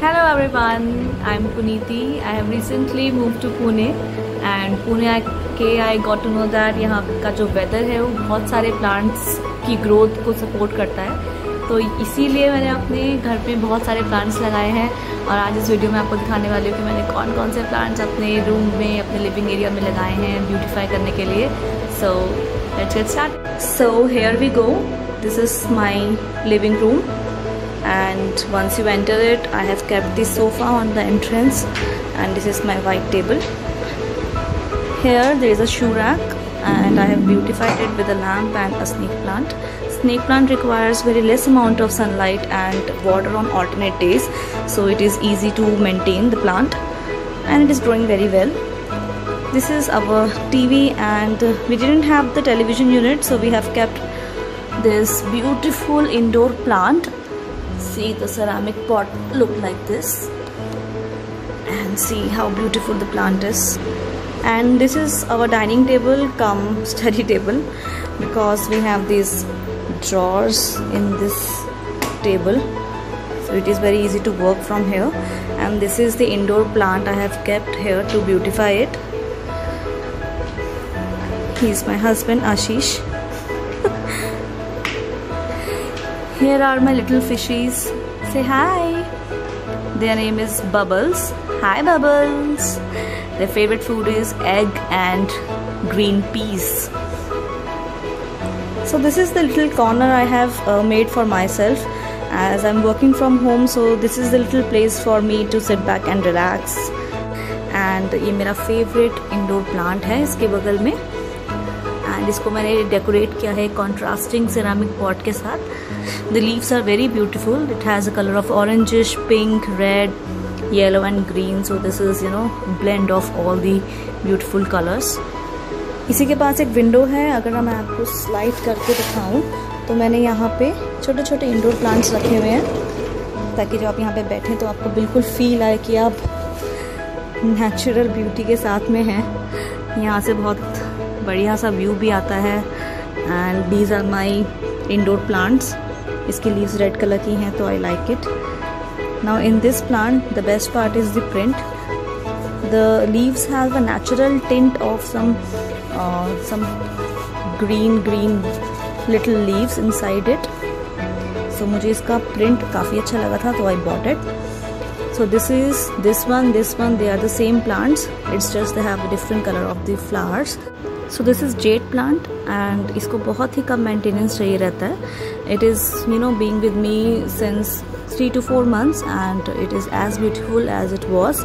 Hello everyone, I'm Puniti. I have recently moved to Pune and Pune I got to know that यहाँ का जो weather है वो बहुत सारे प्लांट्स की ग्रोथ को सपोर्ट करता है, तो इसीलिए मैंने अपने घर पे बहुत सारे प्लांट्स लगाए हैं। और आज इस वीडियो में आपको दिखाने वाली हूँ कि मैंने कौन कौन से प्लांट्स अपने रूम में, अपने लिविंग एरिया में लगाए हैं ब्यूटीफाई करने के लिए। So let's get start. So here we go, this is my living room. And once you enter it, I have kept the sofa on the entrance and this is my white table. Here there is a shoe rack and I have beautified it with a lamp and a snake plant. Snake plant requires very less amount of sunlight and water on alternate days, so it is easy to maintain the plant and it is growing very well. This is our TV and we didn't have the television unit, so we have kept this beautiful indoor plant. See, the ceramic pot look like this and see how beautiful the plant is. And this is our dining table cum study table because we have these drawers in this table, so it is very easy to work from here. And this is the indoor plant I have kept here to beautify it. He is my husband Ashish. Here are my little fishies. Say hi. Their name is Bubbles. Hi Bubbles. Their favorite food is egg and green peas. So this is the little corner I have made for myself as I'm working from home, so this is the little place for me to sit back and relax. And ये मेरा favorite indoor plant है इसके बगल में, and इसको मैंने decorate किया है contrasting ceramic pot के साथ. The leaves are very beautiful. It has a color of orangish, pink, red, yellow and green. So this is, you know, blend of all the beautiful colors. इसी के पास एक window है. अगर मैं आपको slide करके दिखाऊं तो मैंने यहाँ पे छोटे छोटे इंडोर प्लांट्स रखे हुए हैं ताकि जब आप यहाँ पे बैठें तो आपको बिल्कुल फील आए कि आप नेचुरल ब्यूटी के साथ में हैं. यहाँ से बहुत बढ़िया सा व्यू भी आता है. And these are my indoor plants. इसकी लीव्स रेड कलर की हैं तो I like it. Now in this plant the best part is the print. The leaves have a natural tint of some green little leaves inside it. So मुझे इसका print काफ़ी अच्छा लगा था तो I bought it. So this one, they are the same plants. It's just they have a different color of the flowers. So this is jade plant and इसको बहुत ही कम maintenance चाहिए रहता है. It is, you know, being with me since 3 to 4 months and it is as beautiful as it was.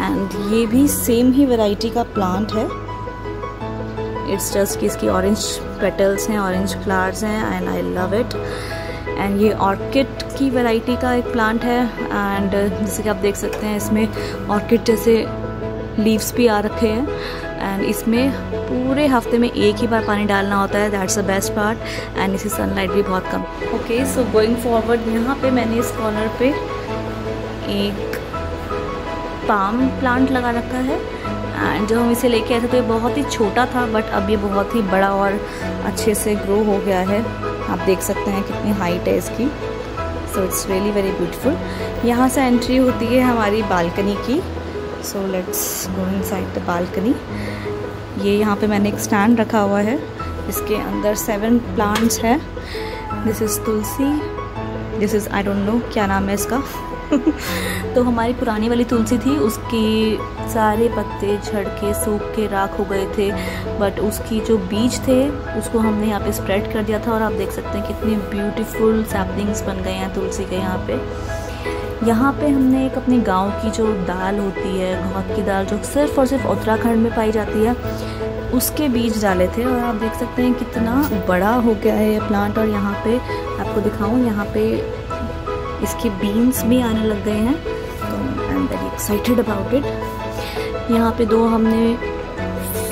And ये भी same ही variety का plant है. It's just कि इसकी ऑरेंज पेटल्स हैं, ऑरेंज फ्लावर्स हैं and I love it. And ये orchid की वैरायटी का एक प्लांट है. एंड जैसे कि आप देख सकते हैं इसमें ऑर्किड जैसे लीव्स भी आ रखे हैं. एंड इसमें पूरे हफ्ते में एक ही बार पानी डालना होता है. That's the best part. And इसी सनलाइट भी बहुत कम. ओके, सो गोइंग फॉरवर्ड यहाँ पे मैंने इस कॉर्नर पे एक पाम प्लांट लगा रखा है. एंड जब हम इसे लेके आए थे तो ये बहुत ही छोटा था, बट अब ये बहुत ही बड़ा और अच्छे से ग्रो हो गया है. आप देख सकते हैं कितनी हाइट है इसकी. So it's really very beautiful. यहाँ से एंट्री होती है हमारी बालकनी की. So let's go inside the balcony. ये यहाँ पे मैंने एक स्टैंड रखा हुआ है. इसके अंदर 7 प्लांट्स हैं. This is Tulsi. This is I don't know क्या नाम है इसका. तो हमारी पुरानी वाली तुलसी थी, उसकी सारे पत्ते झड़ के सूख के राख हो गए थे, बट उसकी जो बीज थे उसको हमने यहाँ पे स्प्रेड कर दिया था. और आप देख सकते हैं कितने ब्यूटीफुल सैपलिंग्स बन गए हैं तुलसी के यहाँ पे. यहाँ पे हमने एक अपने गांव की जो दाल होती है, घौद की दाल, जो सिर्फ और सिर्फ उत्तराखंड में पाई जाती है, उसके बीज डाले थे. और आप देख सकते हैं कितना बड़ा हो गया है ये प्लांट. और यहाँ पे आपको दिखाऊँ, यहाँ पे इसके बीन्स भी आने लग गए हैं. तो I am very excited about it. यहाँ पे 2 हमने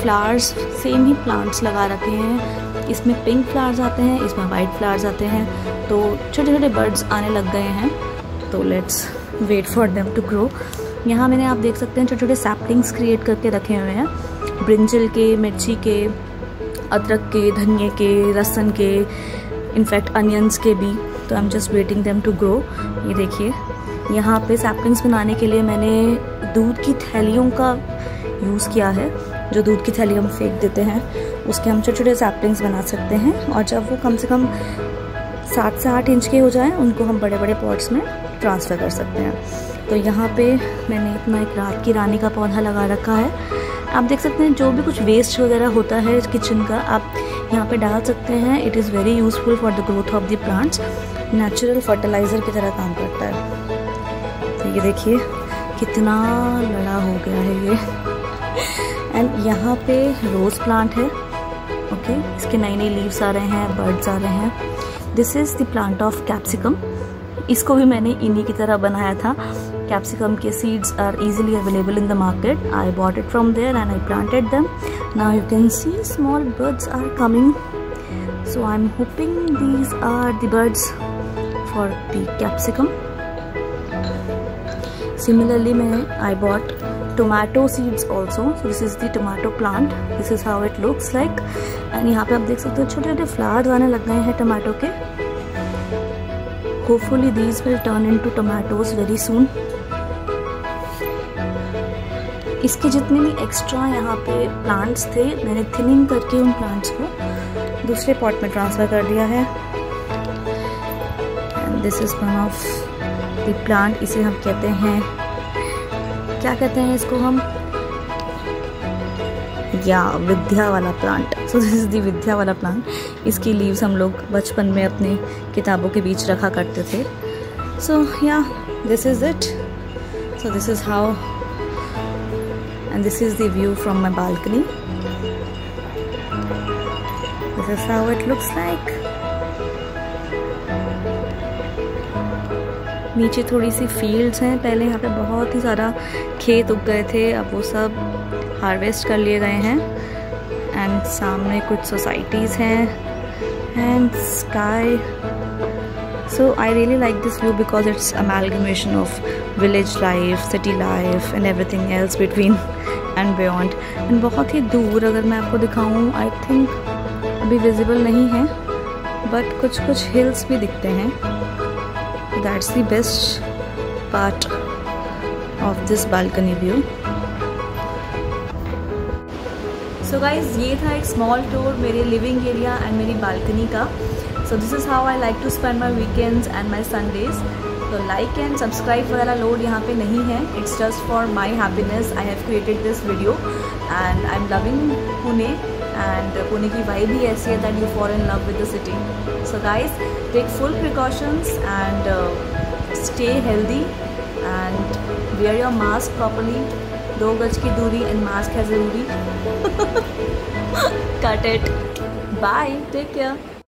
फ्लावर्स, सेम ही प्लांट्स लगा रखे हैं. इसमें पिंक फ्लावर्स आते हैं, इसमें वाइट फ्लावर्स आते हैं. तो छोटे छोटे बर्ड्स आने लग गए हैं. तो let's wait for them to grow. यहाँ मैंने, आप देख सकते हैं, छोटे छोटे सैपलिंग्स क्रिएट करके रखे हुए हैं. ब्रिंजल के, मिर्ची के, अदरक के, धनिए के, लहसुन के, इनफैक्ट अनियंस के भी. तो I am just waiting them to grow. ये देखिए यहाँ पे सैपलिंग्स बनाने के लिए मैंने दूध की थैलियों का यूज़ किया है। जो दूध की थैली हम फेंक देते हैं उसके हम छोटे छोटे सैपलिंग्स बना सकते हैं, और जब वो कम से कम 7 से 8 इंच के हो जाएं उनको हम बड़े बड़े पॉट्स में ट्रांसफ़र कर सकते हैं। तो यहाँ पे मैंने अपना एक रात की रानी का पौधा लगा रखा है। आप देख सकते हैं जो भी कुछ वेस्ट वगैरह होता है किचन का आप यहाँ पे डाल सकते हैं। It is very useful for the growth of the plants. Natural fertiliser की तरह काम करता है। तो ये देखिए कितना लड़ा हो गया है ये। एंड यहाँ पे रोज़ प्लांट है। ओके, इसके नए नए लीव्स आ रहे हैं, बर्ड्स आ रहे हैं। This is the plant of capsicum. इसको भी मैंने इन्हीं की तरह बनाया था। कैप्सिकम के seeds are easily available in the market. I bought it from there and I planted them. Now you can see small buds are coming. So I'm hoping these are the buds for the capsicum. Similarly, I bought tomato seeds also. So this is the tomato plant. This is how it looks like. And यहाँ पे आप देख सकते हो छोटे छोटे flowers आने लग गए हैं टमाटो के. Hopefully these will turn into tomatoes very soon. इसके जितने भी एक्स्ट्रा यहाँ पे प्लांट्स थे मैंने थिनिंग करके उन प्लांट्स को दूसरे पॉट में ट्रांसफ़र कर दिया है। And this is one of the plant. इसे हम कहते हैं, क्या कहते हैं इसको हम, या विद्या वाला plant. So this is the विद्या वाला प्लांट। इसकी लीव्स हम लोग बचपन में अपने किताबों के बीच रखा करते थे। सो या this is it. So this is how, and this is the view from my balcony. This is how it looks like. नीचे थोड़ी सी फील्ड्स हैं। पहले यहाँ पे बहुत ही सारा खेत उग गए थे, अब वो सब हार्वेस्ट कर लिए गए हैं। एंड सामने कुछ सोसाइटीज़ हैं and sky. So I really like this view because it's amalgamation of village life, city life and everything else between and beyond. And बहुत ही दूर अगर मैं आपको दिखाऊं, I think अभी visible नहीं है, but कुछ कुछ hills भी दिखते हैं. That's the best part of this balcony view. So guys, ये था एक small tour मेरे living area and मेरी balcony का. So this is how I like to spend my weekends and my Sundays. So like and subscribe वगैरह load यहाँ पे नहीं है. It's just for my happiness. I have created this video and I'm loving Pune. And Pune की vibe ही ऐसी है that you fall in love with the city. So guys, take full precautions and stay healthy and wear your mask properly. 2 गज की दूरी and mask है ज़रूरी. Cut it. Bye. Take care.